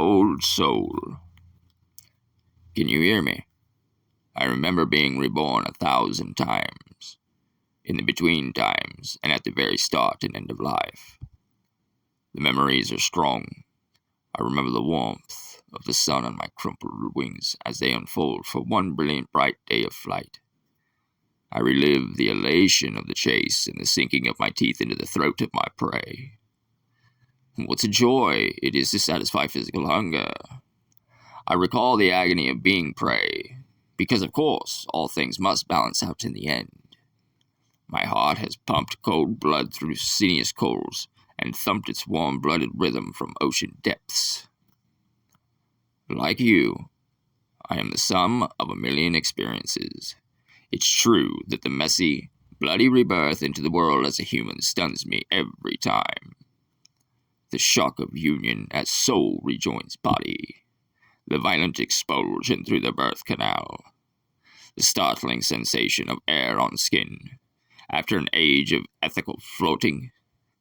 Old soul. Can you hear me? I remember being reborn 1,000 times, in the between times, and at the very start and end of life. The memories are strong. I remember the warmth of the sun on my crumpled wings as they unfold for one brilliant bright day of flight. I relive the elation of the chase and the sinking of my teeth into the throat of my prey. What a joy it is to satisfy physical hunger. I recall the agony of being prey, because of course all things must balance out in the end. My heart has pumped cold blood through sinuous coals and thumped its warm-blooded rhythm from ocean depths. Like you, I am the sum of 1,000,000 experiences. It's true that the messy, bloody rebirth into the world as a human stuns me every time. The shock of union as soul rejoins body, the violent expulsion through the birth canal, the startling sensation of air on skin, after an age of ethical floating,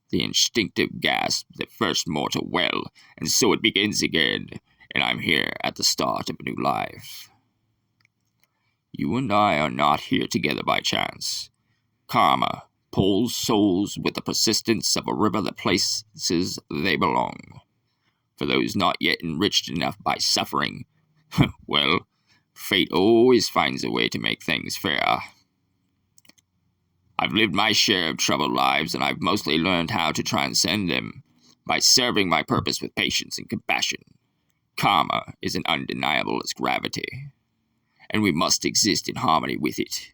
the instinctive gasp that first mortal well, and so it begins again, and I'm here at the start of a new life. You and I are not here together by chance. Karma pulls souls with the persistence of a river that places they belong. For those not yet enriched enough by suffering, well, fate always finds a way to make things fair. I've lived my share of troubled lives, and I've mostly learned how to transcend them by serving my purpose with patience and compassion. Karma is as undeniable as gravity, and we must exist in harmony with it.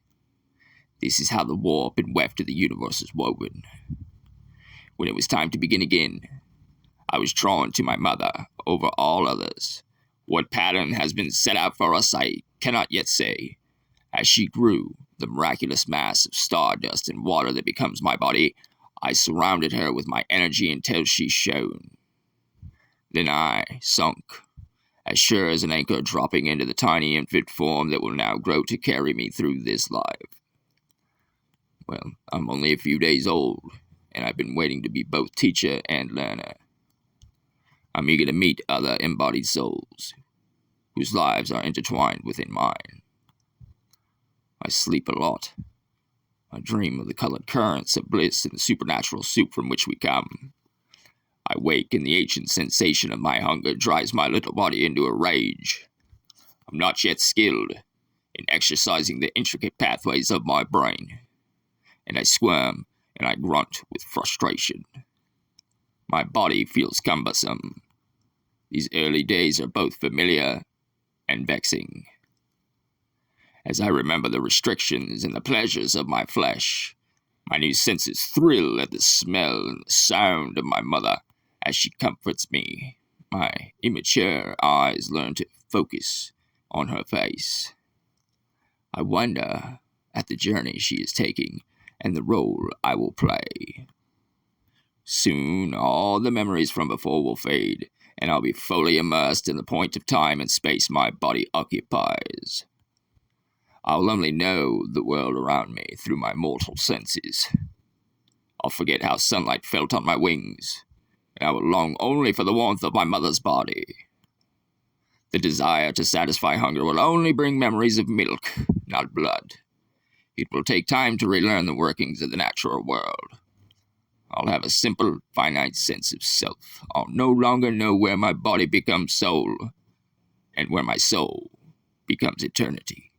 This is how the warp and weft of the universe is woven. When it was time to begin again, I was drawn to my mother over all others. What pattern has been set out for us I cannot yet say. As she grew, the miraculous mass of stardust and water that becomes my body, I surrounded her with my energy until she shone. Then I sunk, as sure as an anchor dropping into the tiny infant form that will now grow to carry me through this life. Well, I'm only a few days old, and I've been waiting to be both teacher and learner. I'm eager to meet other embodied souls, whose lives are intertwined within mine. I sleep a lot. I dream of the colored currents of bliss in the supernatural soup from which we come. I wake, and the ancient sensation of my hunger drives my little body into a rage. I'm not yet skilled in exercising the intricate pathways of my brain, and I squirm and I grunt with frustration. My body feels cumbersome. These early days are both familiar and vexing. As I remember the restrictions and the pleasures of my flesh, my new senses thrill at the smell and the sound of my mother as she comforts me. My immature eyes learn to focus on her face. I wonder at the journey she is taking and the role I will play. Soon all the memories from before will fade, and I'll be fully immersed in the point of time and space my body occupies. I'll only know the world around me through my mortal senses. I'll forget how sunlight felt on my wings, and I will long only for the warmth of my mother's body. The desire to satisfy hunger will only bring memories of milk, not blood. It will take time to relearn the workings of the natural world. I'll have a simple, finite sense of self. I'll no longer know where my body becomes soul, and where my soul becomes eternity.